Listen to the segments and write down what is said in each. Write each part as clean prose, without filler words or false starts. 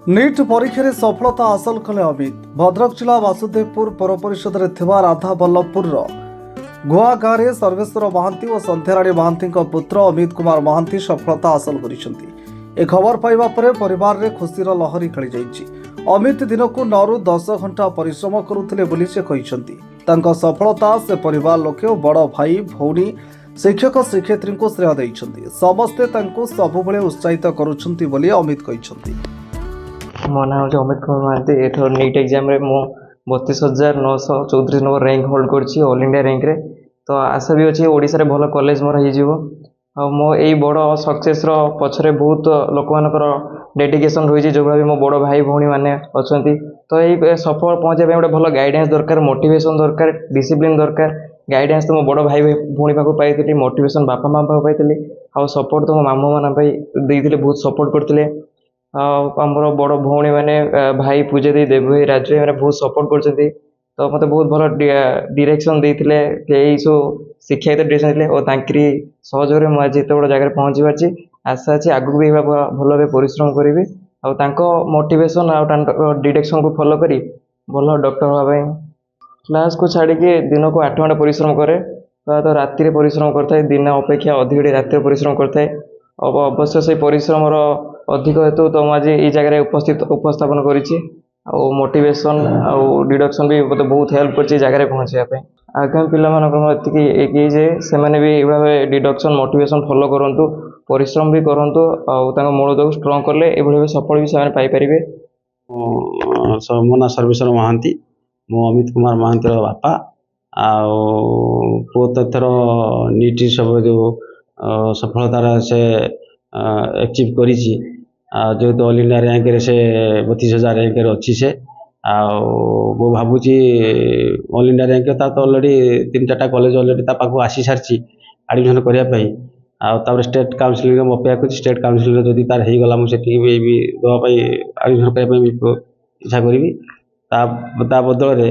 NEET परीक्षा सफलता हासिल कले अमित। भद्रक जिला वासुदेवपुर पौर परिषद राधा बल्लभपुर गुआ गाँव में सर्वेश्वर महांती और संध्याराणी महांती पुत्र अमित कुमार महांती सफलता हासिल कर खबर पाइबा परे परिवार रे खुशीर लहरी खेली जाइछि। अमित दिन को 9 ରୁ 10 घंटा परिश्रम करुथिले बोली से कहिसंती। तांका सफलता से परिवार लोके और बड़ भाई भौणी शिक्षक शिक्षयित्री को श्रेय दैछंती। समस्ते तांको सबुबले उत्साहित करुछंती बोली अमित कहिसंती। मो ना हूँ अमित कुमार महांती। एठर नीट एग्जाम रे मो 32,934 नंबर रैंक होल्ड करछि ऑल इंडिया रैंक रे। तो आशा भी अच्छी ओडिशा रे भल कॉलेज मोर हो मो यही बड़ सक्सेस पछरे बहुत लोक मानकर डेडिकेशन रही जो भी मो बड़ भाई भौणी मैंने अच्छा। तो ये सफल पहुँचे गोटे भल गाइडेंस दरकार, मोटिवेशन दरकार, डिसिप्लिन दरकार। गाइडेंस तो मो बड़ भाई भौणी पाक पाई, मोटिवेशन बापा माँ पाक पाई, आउ सपोर्ट तो मो मामू मान देते, बहुत सपोर्ट करते। आमर बड़ भौणी मैंने भाई पूजा दी देव भाई राजू मैंने बहुत सपोर्ट कर। तो मत बहुत भल डिरेक्शन देते यही सब शिक्षा डिरेक्शन देते और तांकरी सहयोग में मुझे एत बड़ जगह पहुँची पार्टी। आशा अच्छी आगू भी भल भाव परिश्रम करी मोटिवेशन आ डिरेक्शन को फॉलो करी भल डॉक्टर हाँपाई क्लास को छाड़ी दिन को 8 घंटा परिश्रम करे। तो राति परिश्रम करता है, दिन अपेक्षा अधिक राति परिश्रम करता है। अवश्य से परिश्रम अधिक हेतु तो मुझे ये जगह उपस्थापन करी मोटिवेशन आउ डिडक्शन भी मतलब बहुत हेल्प कर जगह पहुँचापी। आगामी पिला से मैंने भी ये डिडक्शन मोटिवेशन फॉलो करूँ, परिश्रम भी करूँ, मूलदक स्ट्रंग कले ये सफल भी से पाइपर। मो ना सर्वेश्वर महांती, मो अमित कुमार महांती बापा पु तो एथर नीट सब जो सफलतार से एचिव करी जेहेतु ऑल इंडिया रैंक रे से 32,000 रैंक रे अच्छी से मो भावुची ऑल इंडिया रैंक तो ऑलरेडी 3-4टा कॉलेज ऑलरेडी पाक आसी सारी एडमिशन करने स्टेट काउंसिल अपेक्षा कर स्टेट काउंसिल जदि तार हो गला मुझे भी दवाई एडमिशन करने इच्छा करी बदल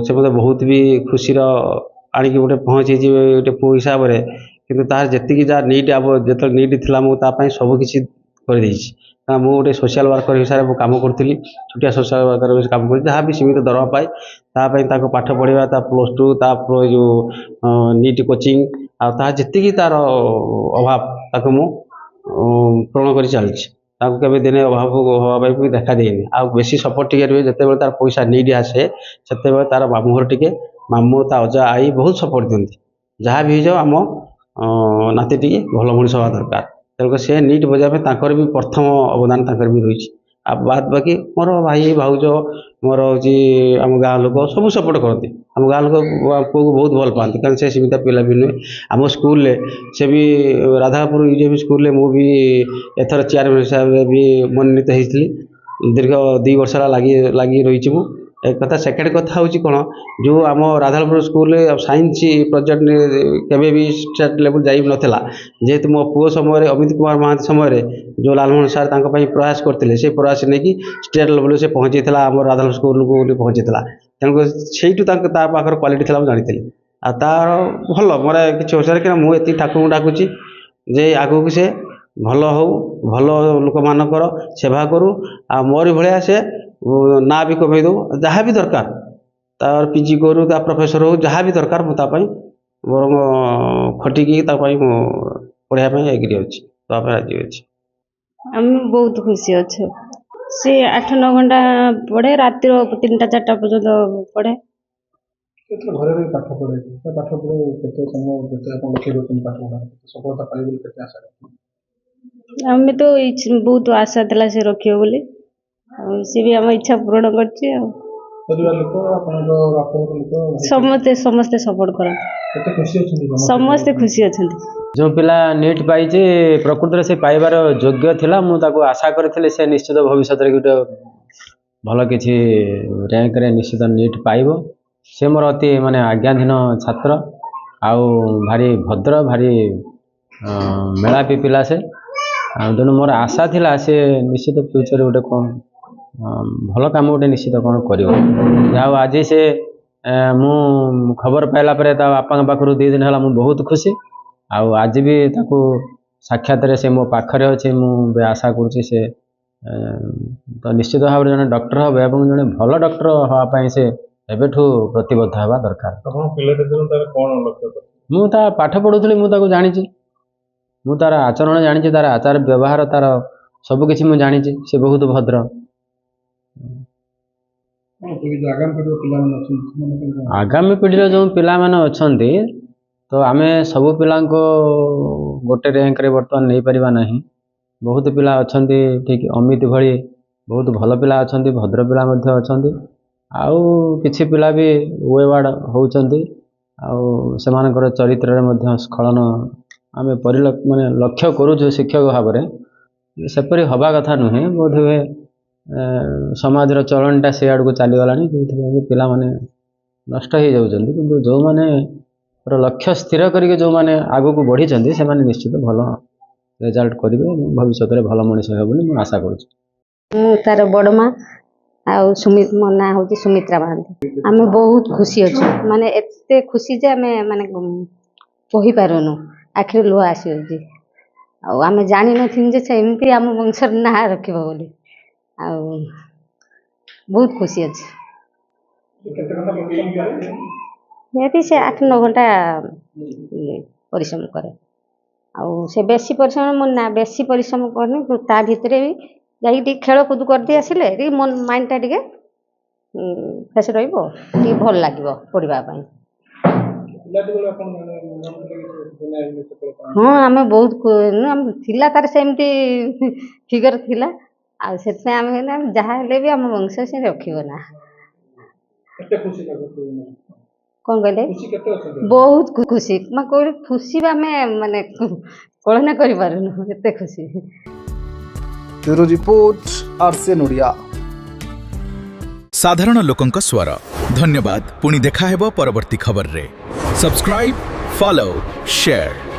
से मतलब बहुत भी खुशी आणिक गोटे पहुँची गोटे पु हिसाब से कि तार जी जहाँ नीट जो नीट थी मुझे सबकि कर गोटे सोशल वर्कर हिसाब से कम करी छोटिया सोशल वर्कर कम कर जहाँ भी सीमित दरमा पाए ताकि पाठ पढ़ा +2 जो नीट कोचिंग आ जी तार अभाव ताकू मु पूर्ण कर चलती दिने अभाव हवाई भी देखा देनी आ बेसी सपोर्ट टे जिते तार पैसा नीड आसे से तार मामू घर टे मामू ता अजा आई बहुत सपोर्ट दिखती जहाँ भी हो आम नाती टे भल मनीष हवा दरकार। तेणुक से नीट बजाय भी प्रथम अवदान भी रही। आ बाद बाकी मोर भाई भाउज मोर हूँ आम गाँ लोक सब सपोर्ट करती। आम गाँ लोक पुओ को बहुत भल पाती कारण से सीमित पिला भी नुहे। आम स्कूल से भी राधापुर यूजेपी स्कूल भी एथर चेयरमैन हिसाब से भी मनोनीत होती। दीर्घ 2 वर्ष लगी रही मु एक कथा। सेकेंड कथा हूँ कौन जो आम राधापुर स्कूल साइंस प्रोजेक्ट केवे भी स्टेट लेवल जाई नथिला जेहेतु मो पुओ समय अमित कुमार महांती समय जो लालमोहन सार प्रयास करते से प्रयास नहीं कि स्टेट लेवल से पहुँची आम राधापुर स्कूल को पहुँची तेणुक से क्वालिटी थी जानी आ तार भल मोर किसी अवसर कि मुझे ठाकुर डाकुची जे आगू से भल हो भल लोक मानकर सेवा करूँ आ मोरी भाया से ना भी कमे दो जहाँ भी दरकार तार पीजी करूँ प्रोफेसर हो जहाँ भी दरकार मुझे मोर खटिकी पढ़ाई एग्री अच्छी तो राजी अच्छी। आम बहुत खुशी अच्छे सी 8-9 घंटा पढ़े रात 3-4टा पर्यंत पढ़े। घर भी पाठ पढ़े पाठ पढ़े केते समय केते अपन लिखि दउछन पाठ पढ़ा सफलता पाइबे केते आशा हमें तो बहुत आशा था से रखियो बोली सी भी आम इच्छा पूर्ण करछि। परिवार लोक अपन बाप लोक समस्ते समस्ते सपोर्ट कर केते खुशी अछन समस्ते खुशी अछन। जो पिला नीट पाई प्रकृत में से पाइबार योग्य थिला मु ताको आशा करथिले से निश्चित भविष्य रे गोटे भल किछि रैंक रे निश्चित नीट पाइबो। से मोर अति माने आज्ञाधीन छात्र आउ भारी भद्र भारी मेलापी पिला से तेणु मोर आशा थिला से निश्चित फ्यूचर गोटे कौन भल कम गोटे निश्चित कौन कर आज से मु खबर पाइला परे ता बापा पाखु 2 दिन है मु बहुत खुशी आज भी ताकू साक्षात से मो पाखरे अच्छे मु आशा करुँच से ତ ନିଶ୍ଚିତ ଭାବରେ ଜଣେ ଡକ୍ଟର ହେବ ଏବଂ ଜଣେ ଭଲ ଡକ୍ଟର ହେବା ପାଇଁ ସେ ଏବେଠୁ ପ୍ରତିବଦ୍ଧ ହେବା ଦରକାର। ଆପଣ ପିଲାଟେ ଦିନ ତାର କ'ଣ ଲକ୍ଷ୍ୟ କରିଥିଲେ? ମୁଁ ତା ପାଠ ପଢ଼ୁଥିଲି, ମୁଁ ତାକୁ ଜାଣିଛି, ମୁଁ ତାର ଆଚରଣ ଜାଣିଛି, ତାର ଆଚାର ବ୍ୟବହାର, ତାର ସବୁକିଛି ମୁଁ ଜାଣିଛି। ସେ ବହୁତ ଭଦ୍ର। ଆଗାମୀ ପିଢ଼ିର ଯେଉଁ ପିଲାମାନେ ଅଛନ୍ତି, ତ ଆମେ ସବୁ ପିଲାଙ୍କୁ ଗୋଟେ ର୍ୟାଙ୍କରେ ବର୍ତ୍ତମାନ ନେଇପାରିବା ନାହିଁ। ବହୁତ ପିଲା ଅଛନ୍ତି, ଠିକ୍ ଅମିତ ଭଳି ବହୁତ ଭଲ ପିଲା ଅଛନ୍ତି, ଭଦ୍ର ପିଲା ମଧ୍ୟ ଅଛନ୍ତି। ଆଉ କିଛି ପିଲା ବି ୱେୱାର୍ଡ଼ ହେଉଛନ୍ତି, ଆଉ ସେମାନଙ୍କର ଚରିତ୍ରରେ ମଧ୍ୟ ସ୍ଖଳନ ଆମେ ମାନେ ଲକ୍ଷ୍ୟ କରୁଛୁ ଶିକ୍ଷକ ଭାବରେ। ସେପରି ହେବା କଥା ନୁହେଁ। ବୋଧହୁଏ ସମାଜର ଚଳଣିଟା ସେ ଆଡ଼କୁ ଚାଲିଗଲାଣି, ଯେଉଁଥିପାଇଁ କି ପିଲାମାନେ ନଷ୍ଟ ହେଇଯାଉଛନ୍ତି। କିନ୍ତୁ ଯେଉଁମାନେ ଲକ୍ଷ୍ୟ ସ୍ଥିର କରିକି ଯେଉଁମାନେ ଆଗକୁ ବଢ଼ିଛନ୍ତି, ସେମାନେ ନିଶ୍ଚିତ ଭଲ ରେଜଲ୍ଟ କରିବେ ଏବଂ ଭବିଷ୍ୟତରେ ଭଲ ମଣିଷ ହେବେ ବୋଲି ମୁଁ ଆଶା କରୁଛି। ମୁଁ ତାର ବଡ଼ ମା, ଆଉ ମୋ ନାଁ ହେଉଛି ସୁମିତ୍ରା ମହାନ୍ତି। ଆମେ ବହୁତ ଖୁସି ଅଛୁ, ମାନେ ଏତେ ଖୁସି ଯେ ଆମେ ମାନେ କହିପାରୁନୁ, ଆଖିରେ ଲୁହ ଆସିଯାଉଛି। ଆଉ ଆମେ ଜାଣିନଥିଲୁ ଯେ ସେ ଏମିତି ଆମ ବଂଶର ନାଁ ରଖିବ ବୋଲି। ଆଉ ବହୁତ ଖୁସି ଅଛି। ନିହାତି ସେ 8-9 ଘଣ୍ଟା ପରିଶ୍ରମ କରେ। ଆଉ ସେ ବେଶୀ ପରିଶ୍ରମ, ମୋ ନା ବେଶୀ ପରିଶ୍ରମ କରିନି, ତା ଭିତରେ ବି ଯାଇକି ଟିକେ ଖେଳକୁଦ କରିଦେଇ ଆସିଲେ ଟିକେ ମୋ ମାଇଣ୍ଡଟା ଟିକେ ଫ୍ରେଶ୍ ରହିବ, ଟିକେ ଭଲ ଲାଗିବ ପଢ଼ିବା ପାଇଁ। ହଁ, ଆମେ ବହୁତ ଥିଲା ତାର ସେମିତି ଫିଗର ଥିଲା, ଆଉ ସେଥିପାଇଁ ଆମେ କହିଲେ ଯାହା ହେଲେ ବି ଆମ ବଂଶ ସେ ରଖିବ ନା। କ'ଣ କହିଲେ? ବହୁତ ଖୁସି, କହିଲେ ଖୁସି ବି ଆମେ ମାନେ କଳନା କରିପାରୁନୁ, ଏତେ ଖୁସି। Bureau report, RCN Odia. ସାଧାରଣ ଲୋକଙ୍କ ସ୍ୱର। ଧନ୍ୟବାଦ। ପୁଣି ଦେଖା ହେବ ପରବର୍ତ୍ତୀ ଖବରରେ। Subscribe, follow, share.